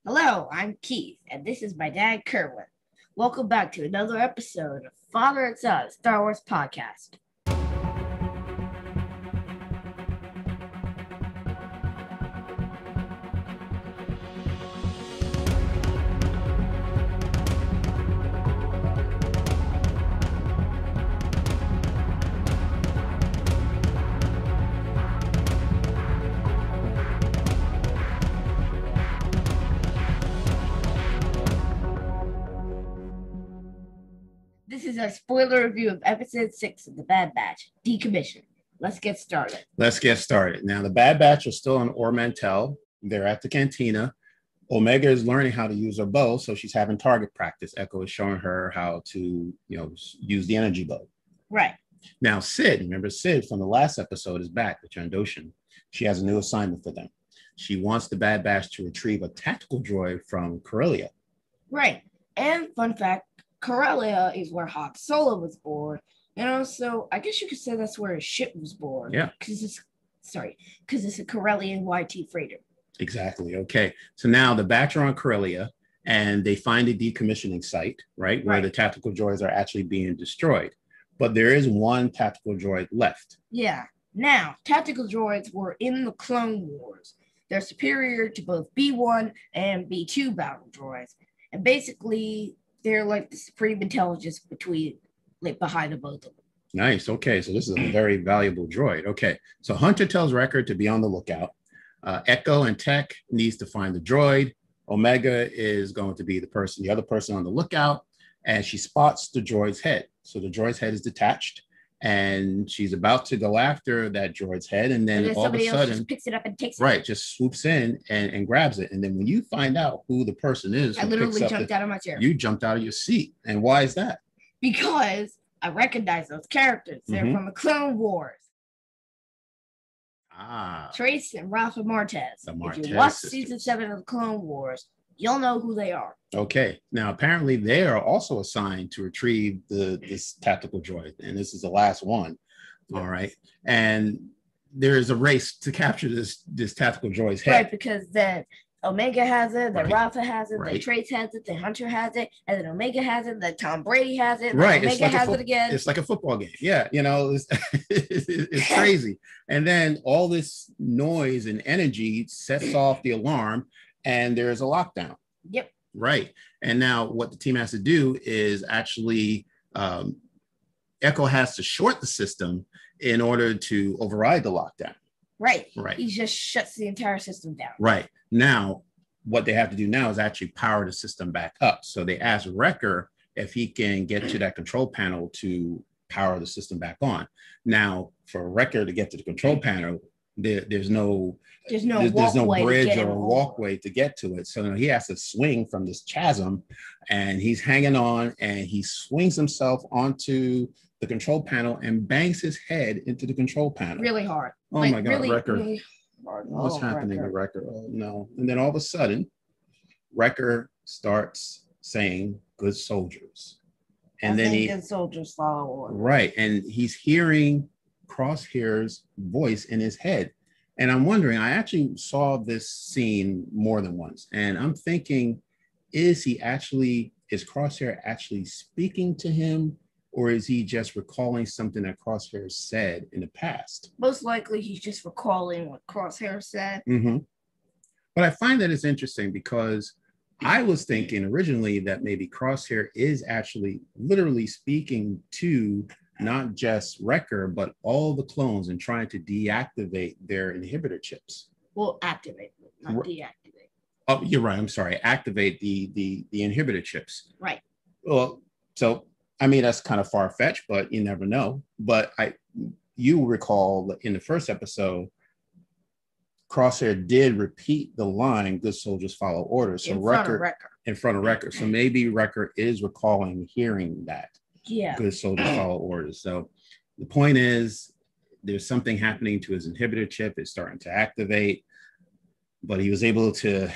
Hello, I'm Keith, and this is my dad, Kerwin. Welcome back to another episode of Father and Son Star Wars Podcast. This is our spoiler review of Episode 6 of The Bad Batch, Decommissioned. Let's get started. Now, the Bad Batch are still on Ormantel. They're at the cantina. Omega is learning how to use her bow, so she's having target practice. Echo is showing her how to, use the energy bow. Right. Now, remember Sid from the last episode is back, the Trandoshan. She has a new assignment for them. She wants the Bad Batch to retrieve a tactical droid from Corellia. Right. And fun fact, Corellia is where Han Solo was born. And also, I guess you could say that's where his ship was born. Yeah. Because it's a Corellian YT freighter. Exactly. Okay. So now the Batch are on Corellia and they find a decommissioning site, right? Where the tactical droids are actually being destroyed. But there is one tactical droid left. Yeah. Now, tactical droids were in the Clone Wars. They're superior to both B1 and B2 battle droids. And basically, they're like the supreme intelligence behind the both of them. Nice. Okay. So this is a very valuable droid. Okay. So Hunter tells Wrecker to be on the lookout. Echo and Tech needs to find the droid. Omega is going to be the other person on the lookout, and she spots the droid's head. So the droid's head is detached, and she's about to go after that droid's head, and then all of a sudden just picks it up and takes it. Right, just swoops in and grabs it. And then when you find out who the person is, I literally jumped out of my chair. You jumped out of your seat. And why is that? Because I recognize those characters. They're from the Clone Wars. Trace and Rafa Martez. If you watch season 7 of the Clone Wars, you'll know who they are. Okay. Now, apparently, they are also assigned to retrieve this tactical droid, and this is the last one. Yeah. All right. And there is a race to capture this tactical droid's head. Right, because then Omega has it, then Rafa has it, then Trace has it, then Hunter has it, and then Omega has it, then Tom Brady has it, right. Omega has it again. It's like a football game. Yeah, it's crazy. And then all this noise and energy sets off the alarm, and there's a lockdown. Yep. Right. And now what the team has to do is actually Echo has to short the system in order to override the lockdown. Right. Right. He just shuts the entire system down. Right. Now, what they have to do now is actually power the system back up. So they ask Wrecker if he can get to that control panel to power the system back on. Now, for Wrecker to get to the control panel, there's no bridge or a walkway to get to it. So he has to swing from this chasm, and he's hanging on, and he swings himself onto the control panel and bangs his head into the control panel. Really hard. Oh my God, Wrecker. Really hard. What's happening to Wrecker? Oh no. And then all of a sudden, Wrecker starts saying good soldiers. And then good soldiers follow orders. Right. And he's hearing Crosshair's voice in his head. And I'm wondering, I actually saw this scene more than once. And I'm thinking, is Crosshair actually speaking to him? Or is he just recalling something that Crosshair said in the past? Most likely he's just recalling what Crosshair said. Mm-hmm. But I find that it's interesting because I was thinking originally that maybe Crosshair is actually literally speaking to not just Wrecker, but all the clones and trying to deactivate their inhibitor chips. Well, activate them, not deactivate. Oh, you're right. I'm sorry. Activate the inhibitor chips. Right. Well, so I mean, that's kind of far-fetched, but you never know. But you recall in the first episode, Crosshair did repeat the line, good soldiers follow orders. So in front of Wrecker. So maybe Wrecker is recalling hearing that. Yeah. Good soldiers follow orders. So the point is there's something happening to his inhibitor chip. It's starting to activate, but he was able to,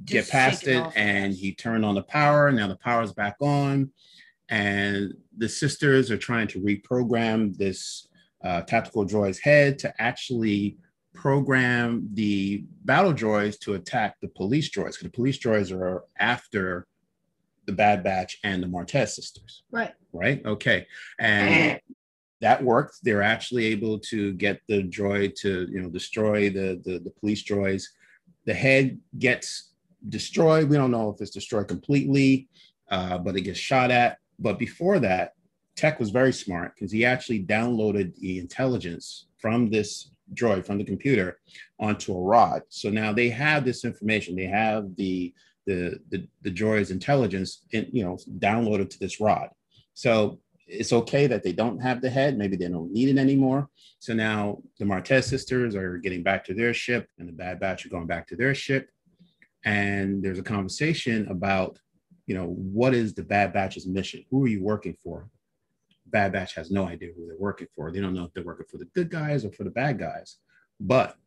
get past it, and he turned on the power. Now the power's back on. And the sisters are trying to reprogram this tactical droid's head to actually program the battle droids to attack the police droids, because the police droids are after the Bad Batch and the Martez sisters. Right. Right. Okay. And that worked. They're actually able to get the droid to, destroy the police droids. The head gets destroyed. We don't know if it's destroyed completely, but it gets shot at. But before that, Tech was very smart because he actually downloaded the intelligence from this droid, from the computer, onto a rod. So now they have this information. They have the droid's intelligence, downloaded to this rod. So it's okay that they don't have the head. Maybe they don't need it anymore. So now the Martez sisters are getting back to their ship, and the Bad Batch are going back to their ship. And there's a conversation about, what is the Bad Batch's mission? Who are you working for? Bad Batch has no idea who they're working for. They don't know if they're working for the good guys or for the bad guys. But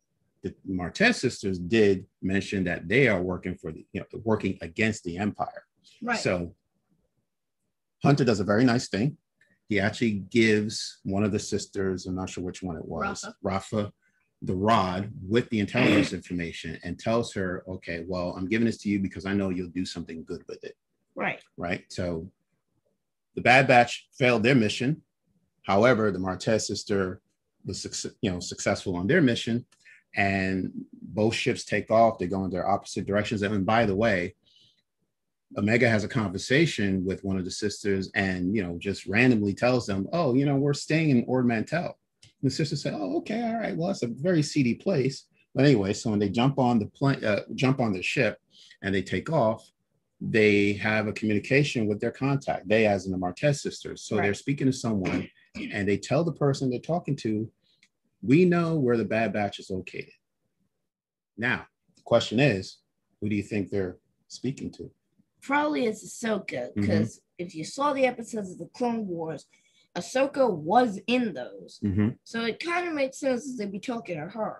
the Martez sisters did mention that they are working for working against the Empire. Right. So Hunter does a very nice thing. He actually gives one of the sisters, I'm not sure which one it was, Rafa, the rod with the intelligence information, and tells her, okay, well, I'm giving this to you because I know you'll do something good with it. Right. Right. So the Bad Batch failed their mission. However, the Martez sister was successful on their mission, and both ships take off. They go in their opposite directions. And by the way, Omega has a conversation with one of the sisters and, just randomly tells them, oh, we're staying in Ord Mantell. And the sisters say, oh, okay, all right. Well, it's a very seedy place. But anyway, so when they jump on the plane, jump on the ship and they take off, they have a communication with their contact, they as in the Martez sisters. So They're speaking to someone and they tell the person they're talking to, we know where the Bad Batch is located. Now, the question is, who do you think they're speaking to? Probably it's Ahsoka, because if you saw the episodes of the Clone Wars, Ahsoka was in those. So it kind of makes sense that they'd be talking to her.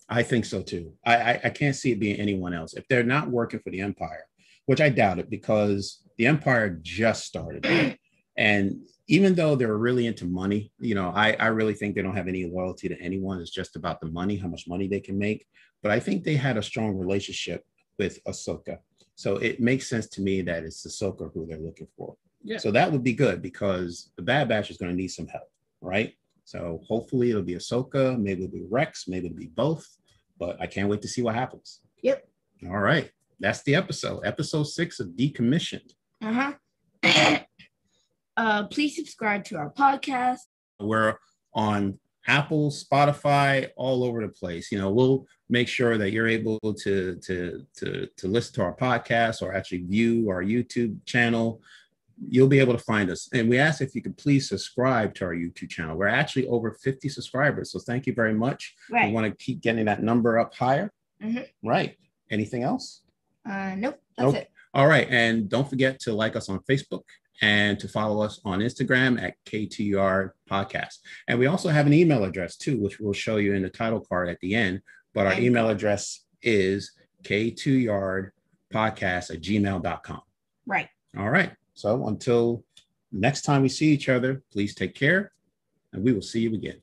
I think so too. I can't see it being anyone else. If they're not working for the Empire, which I doubt it, because the Empire just started. And even though they're really into money, I really think they don't have any loyalty to anyone. It's just about the money, how much money they can make. But I think they had a strong relationship with Ahsoka. So it makes sense to me that it's Ahsoka who they're looking for. Yeah. So that would be good because the Bad Batch is going to need some help, right? So hopefully it'll be Ahsoka, maybe it'll be Rex, maybe it'll be both. But I can't wait to see what happens. Yep. All right. That's the episode 6 of Decommissioned. Please subscribe to our podcast. We're on Apple, Spotify, all over the place. We'll make sure that you're able to listen to our podcast or actually view our YouTube channel. You'll be able to find us. And we ask if you could please subscribe to our YouTube channel. We're actually over 50 subscribers. So thank you very much. Right. We want to keep getting that number up higher. Right. Anything else? Nope. That's it. All right. And don't forget to like us on Facebook and to follow us on Instagram at KTR Podcast. And we also have an email address too, which we'll show you in the title card at the end. But our email address is k2yardpodcast@gmail.com. Right. All right. So until next time we see each other, please take care and we will see you again.